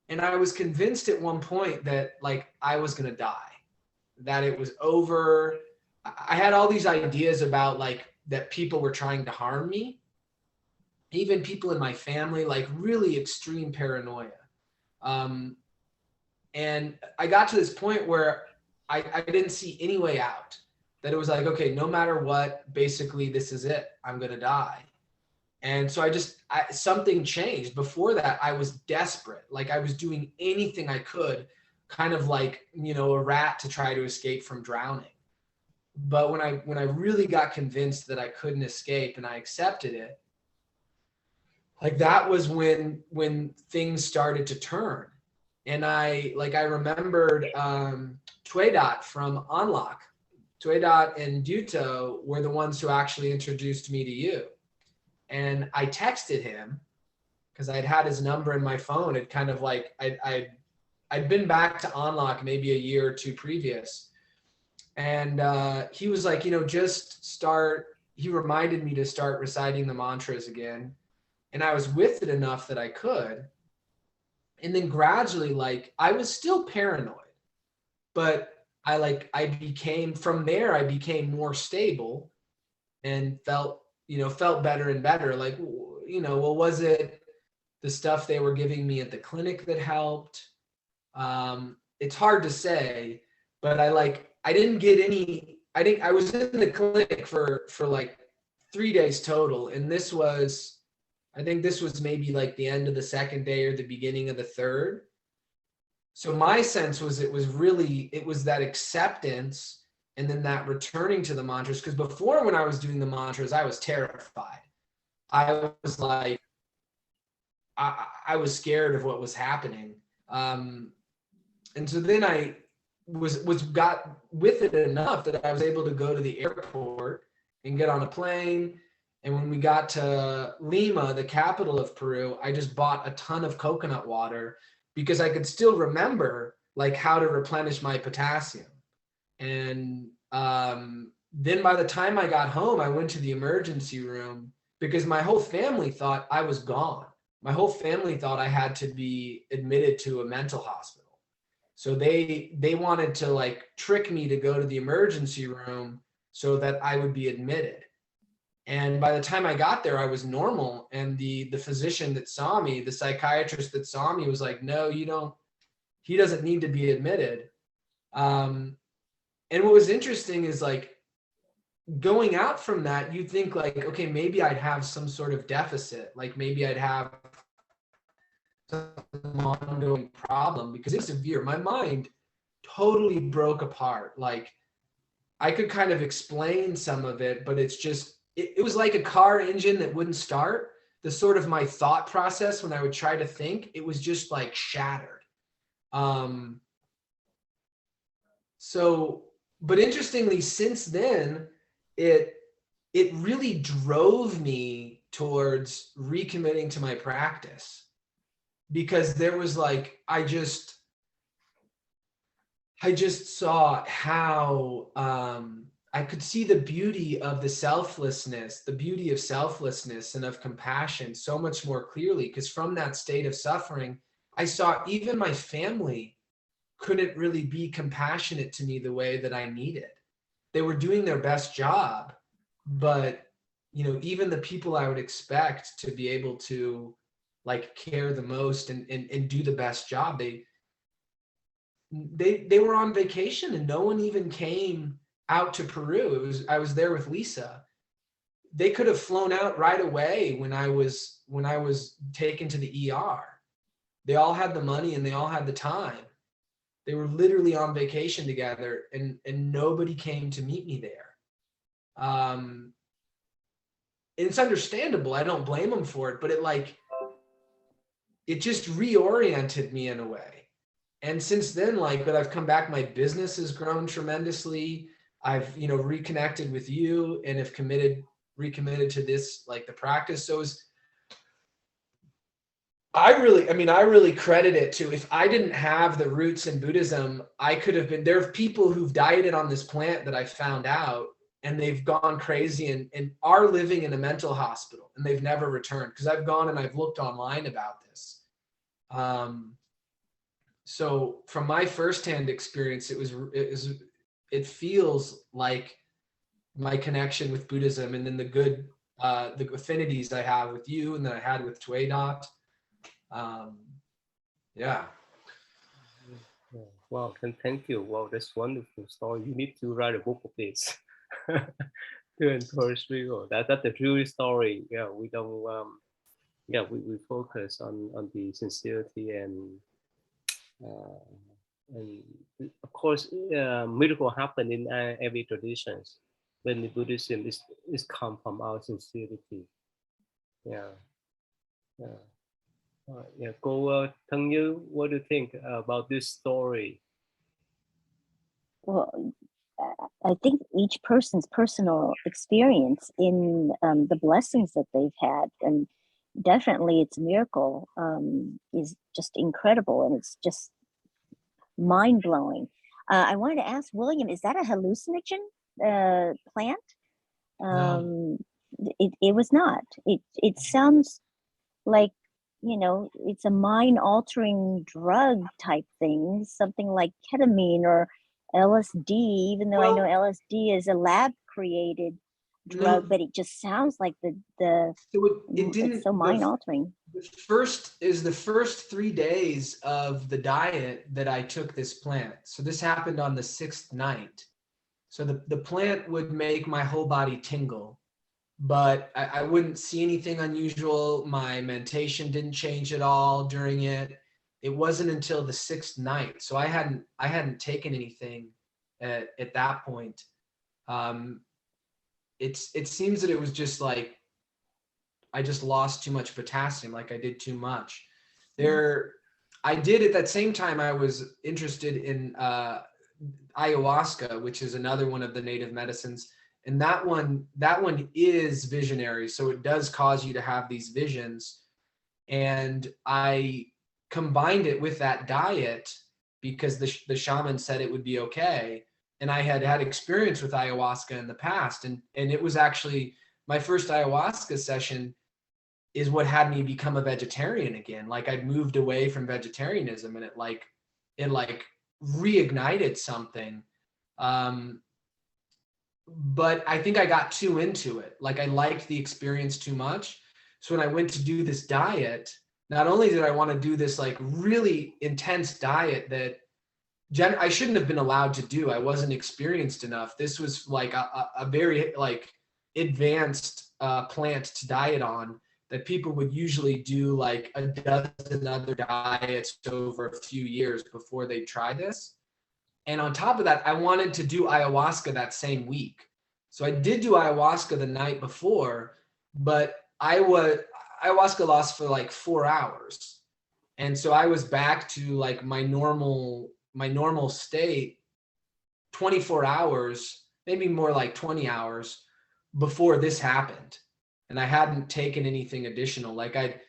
And I was convinced at one point that like I was going to die, that it was over. I had all these ideas about like that people were trying to harm me, even people in my family, like really extreme paranoia. And I got to this point where I didn't see any way out, that it was like, okay, no matter what, basically this is it, I'm going to die. And so something changed. Before that, I was desperate. Like I was doing anything I could, kind of like, you know, a rat to try to escape from drowning. But when I really got convinced that I couldn't escape and I accepted it, like that was when things started to turn. And I remembered Tuedot from Unlock. Tuedot and Duto were the ones who actually introduced me to you. And I texted him because I'd had his number in my phone. It kind of like, I'd been back to Unlock maybe a year or two previous. And he was like, you know, he reminded me to start reciting the mantras again. And I was with it enough that I could. And then gradually, like, I was still paranoid, but I became more stable and felt better and better. Like, you know, well, was it the stuff they were giving me at the clinic that helped? It's hard to say, but I didn't get any, I was in the clinic for like 3 days total. And I think this was maybe like the end of the second day or the beginning of the third. So my sense was it was that acceptance and then that returning to the mantras. Because before, when I was doing the mantras, I was terrified. I was like, I was scared of what was happening. And so then I got with it enough that I was able to go to the airport and get on a plane. And when we got to Lima, the capital of Peru, I just bought a ton of coconut water because I could still remember like how to replenish my potassium. And then by the time I got home, I went to the emergency room because my whole family thought I was gone. My whole family thought I had to be admitted to a mental hospital. So they wanted to like trick me to go to the emergency room so that I would be admitted. And by the time I got there, I was normal. And the physician that saw me, the psychiatrist that saw me was like, no, you don't, he doesn't need to be admitted. And what was interesting is like going out from that, you'd think like, okay, maybe I'd have some sort of deficit. Like maybe I'd have some ongoing problem because it's severe. My mind totally broke apart. Like I could kind of explain some of it, but it's just, it was like a car engine that wouldn't start. The sort of my thought process when I would try to think, it was just like shattered. So, but interestingly, since then, it really drove me towards recommitting to my practice, because there was like, I just saw how I could see the beauty of the selflessness, the beauty of selflessness and of compassion so much more clearly. Because from that state of suffering, I saw even my family couldn't really be compassionate to me the way that I needed. They were doing their best job, but you know, even the people I would expect to be able to like care the most and do the best job, they were on vacation and no one even came out to Peru. I was there with Lisa. They could have flown out right away when I was taken to the ER. They all had the money and they all had the time. They were literally on vacation together and nobody came to meet me there. It's understandable. I don't blame them for it, but it just reoriented me in a way. And since then, like, but I've come back, my business has grown tremendously. I've, you know, reconnected with you and have recommitted to this, like the practice. So I really credit it to, if I didn't have the roots in Buddhism, I could have been, there are people who've dieted on this plant that I found out and they've gone crazy and are living in a mental hospital and they've never returned, because I've gone and I've looked online about this. So from my firsthand experience, it feels like my connection with Buddhism, and then the good, the affinities I have with you and that I had with Tuệ Dot. Yeah. Wow, thank you. Wow, that's wonderful story. You need to write a book of this to encourage people. That's the true story. Yeah, we don't. We focus on the sincerity and of course, miracle happen in every traditions. When the Buddhism is come from our sincerity. Yeah. Cô Thân Như, what do you think about this story? Well, I think each person's personal experience in the blessings that they've had, and definitely its miracle is just incredible, and it's just mind-blowing. I wanted to ask William, is that a hallucinogen plant? No. It was not. It sounds like, you know, it's a mind-altering drug type thing, something like ketamine or LSD, even though I know LSD is a lab-created drug, but it just sounds like it didn't, it's so mind-altering. The first 3 days of the diet that I took this plant. So this happened on the 6th night. So the plant would make my whole body tingle, but I wouldn't see anything unusual. My meditation didn't change at all during it. It wasn't until the 6th night. So I hadn't taken anything at that point. It seems that it was just like, I just lost too much potassium, like I did too much. I did at that same time, I was interested in ayahuasca, which is another one of the native medicines. And that one is visionary. So it does cause you to have these visions. And I combined it with that diet because the shaman said it would be okay. And I had experience with ayahuasca in the past. And it was actually my first ayahuasca session is what had me become a vegetarian again. Like I'd moved away from vegetarianism, and it reignited something. but I think I got too into it. Like I liked the experience too much. So when I went to do this diet, not only did I want to do this like really intense diet that I shouldn't have been allowed to do. I wasn't experienced enough. This was like a very like advanced plant to diet on that people would usually do like a dozen other diets over a few years before they try this. And on top of that, I wanted to do ayahuasca that same week. So I did do ayahuasca the night before, but ayahuasca lasts for like 4 hours. And so I was back to like my normal state 24 hours, maybe more like 20 hours before this happened. And I hadn't taken anything additional. Like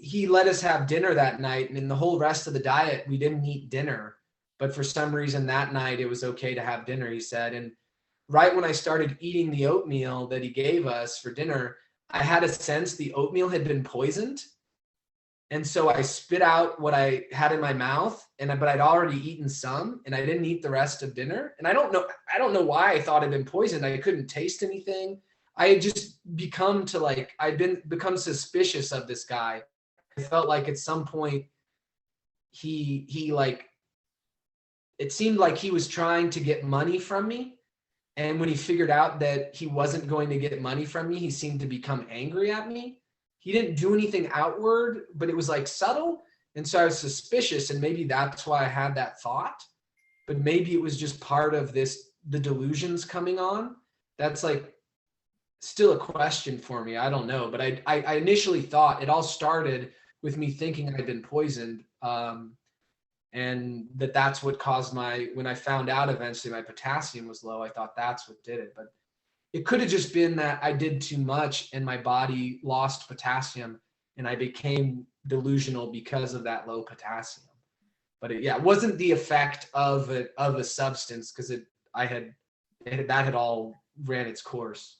he let us have dinner that night, and in the whole rest of the diet, we didn't eat dinner. But for some reason that night it was okay to have dinner, he said. And right when I started eating the oatmeal that he gave us for dinner, I had a sense the oatmeal had been poisoned. And so I spit out what I had in my mouth, but I'd already eaten some, and I didn't eat the rest of dinner. And I don't know why I thought I'd been poisoned. I couldn't taste anything. I had just become suspicious of this guy. I felt like at some point he like, it seemed like he was trying to get money from me. And when he figured out that he wasn't going to get money from me, he seemed to become angry at me. He didn't do anything outward, but it was like subtle. And so I was suspicious, and maybe that's why I had that thought. But maybe it was just part of this, the delusions coming on. That's like still a question for me. I don't know. But I initially thought it all started with me thinking I'd been poisoned. And that's what caused when I found out eventually my potassium was low, I thought that's what did it. But it could have just been that I did too much and my body lost potassium and I became delusional because of that low potassium. But it wasn't the effect of a substance, because that had all ran its course.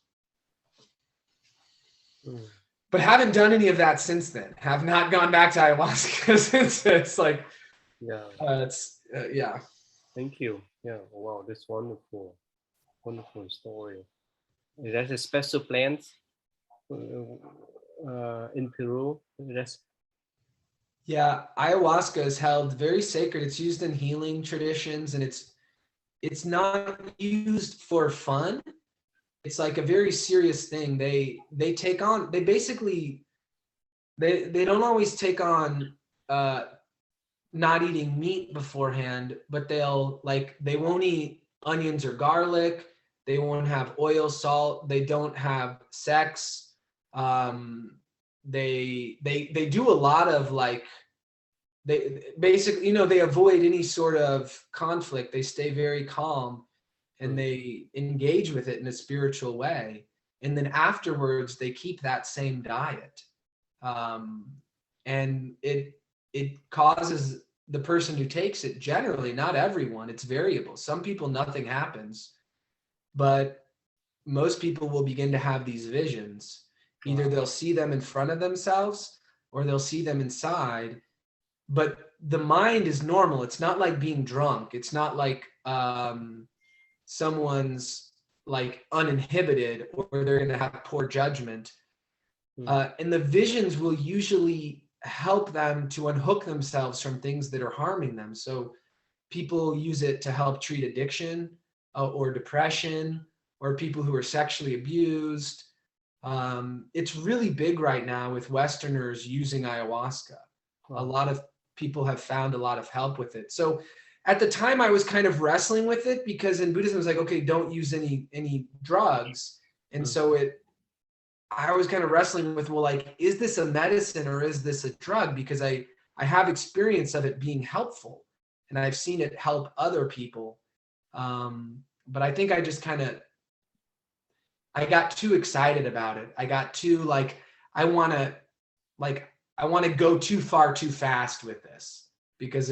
But haven't done any of that since then. Have not gone back to ayahuasca since. It's like, yeah. Thank you. Yeah. Wow, that's wonderful story. That's a special plant in Peru. Ayahuasca is held very sacred. It's used in healing traditions, and it's not used for fun. It's like a very serious thing. They don't always take on not eating meat beforehand, but they won't eat onions or garlic. They won't have oil, salt. They don't have sex. They do a lot of they basically, they avoid any sort of conflict. They stay very calm and they engage with it in a spiritual way. And then afterwards, they keep that same diet. And it causes the person who takes it, generally, not everyone, it's variable. Some people, nothing happens, but most people will begin to have these visions. Either they'll see them in front of themselves or they'll see them inside, but the mind is normal. It's not like being drunk. It's not like someone's like uninhibited or they're going to have poor judgment. And the visions will usually help them to unhook themselves from things that are harming them. So people use it to help treat addiction or depression, or people who are sexually abused. It's really big right now with Westerners using ayahuasca. A lot of people have found a lot of help with it. So at the time I was kind of wrestling with it, because in Buddhism it's like, okay, don't use any drugs. And so I was kind of wrestling with, well, like, is this a medicine or is this a drug? Because I have experience of it being helpful and I've seen it help other people. But I think I just I got too excited about it. I got too I want to go too far too fast with this, because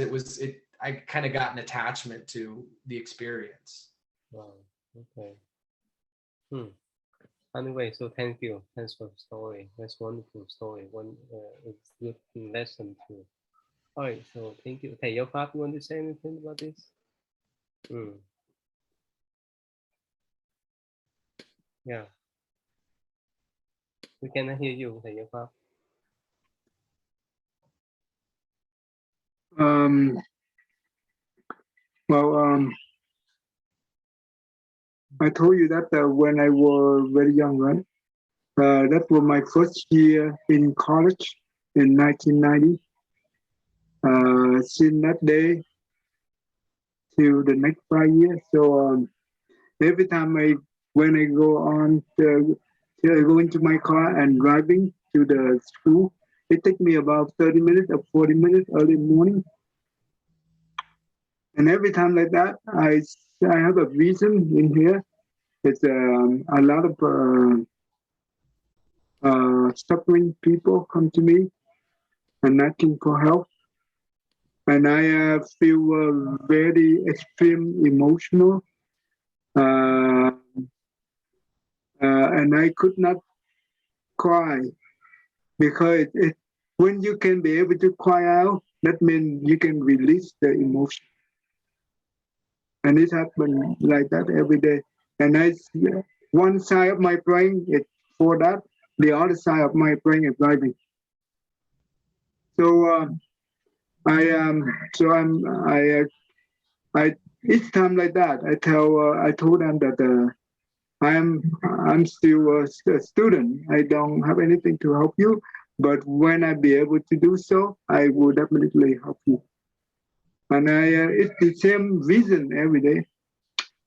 I kind of got an attachment to the experience. Wow. Okay. Anyway, so thank you. Thanks for the story. That's wonderful story. It's good lesson too. All right. So thank you. Thầy Giáo Pháp, you want to say anything about this? Yeah, we cannot hear you, thầy Giáo Pháp. Well, I told you that when I was very young, right? That was my first year in college in 1990. Since that day till the next 5 years. So every time when I go on go into my car and driving to the school, it takes me about 30 minutes or 40 minutes early morning. And every time like that, I have a reason in here. It's a lot of suffering people come to me and asking for help. And I feel very extreme emotional. And I could not cry because when you can be able to cry out, that means you can release the emotion. And it happens like that every day. And one side of my brain is for that, the other side of my brain is driving. So I each time like that, I told them that I'm still a student. I don't have anything to help you, but when I be able to do so, I will definitely help you. And it's the same reason every day.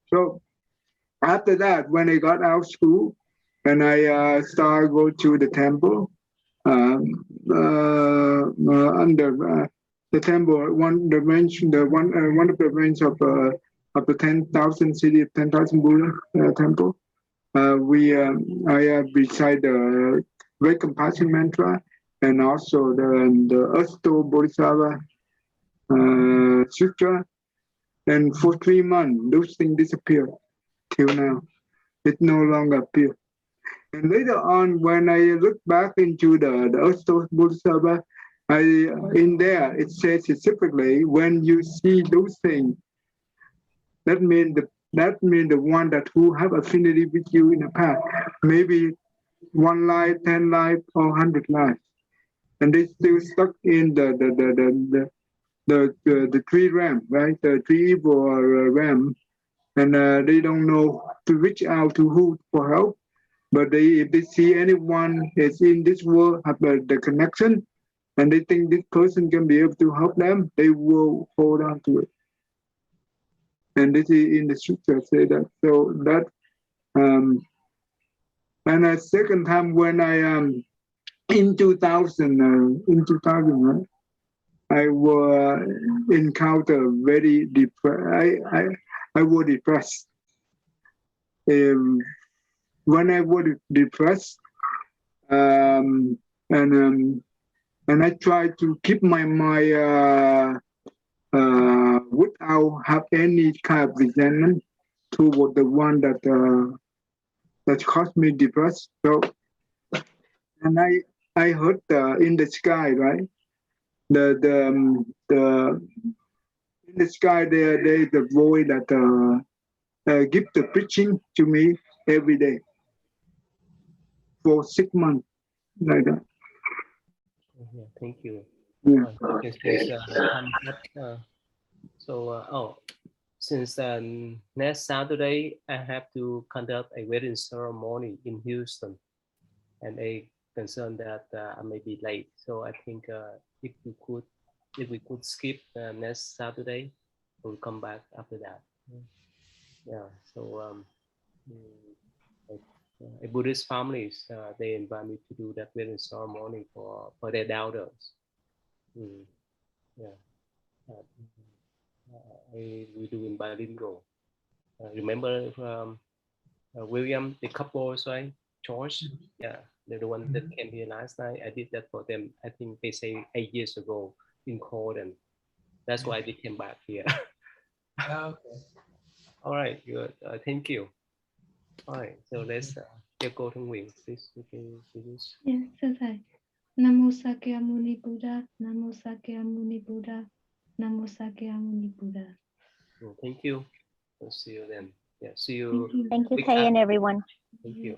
So after that, when I got out of school and I started go to the temple, under the temple, one dimension, one of the range of the 10,000 city, 10,000 Buddha temple. I recite the Great Compassion Mantra and also the Asto Bodhisattva Sutra. And for 3 months, those things disappeared till now. It no longer appears. And later on, when I look back into the Asto Bodhisattva, in there it says specifically when you see those things, that means the one that who have affinity with you in the past, maybe 1 life, 10 life, or 100 lives, and they still stuck in the three realm, right? The three evil realm, and they don't know to reach out to who for help. But if they see anyone is in this world have the connection, and they think this person can be able to help them, they will hold on to it. And this is in the sutra say that. So that and a second time when I in 2000, right, I will encounter very depressed. I was depressed. When I was depressed, um, and I try to keep my mind without have any kind of resentment toward the one that caused me depressed. So, and I heard in the sky, right? The in the sky there is a voice that give the preaching to me every day for 6 months like that. Yeah, thank you. Yeah. Since time is up, since next Saturday I have to conduct a wedding ceremony in Houston, and a concern that I may be late. So I think if we could skip next Saturday, we'll come back after that. Yeah. So a Buddhist families they invite me to do that wedding ceremony for their daughters. Yeah. We do in bilingual. Remember William, the couples, right? George, yeah, they're the one that came here last night. I did that for them. I think they say 8 years ago in court, and that's why they came back here. Okay. All right, good. Thank you. All right, so let's go to Wing, please. Yes, thưa thầy. Namo Sakyamuni Buddha, Namo Sakyamuni Buddha, Namo Sakyamuni Buddha. Thank you. We'll see you then. Yeah, see you. Thank you, week Kay and after. everyone. Thank you.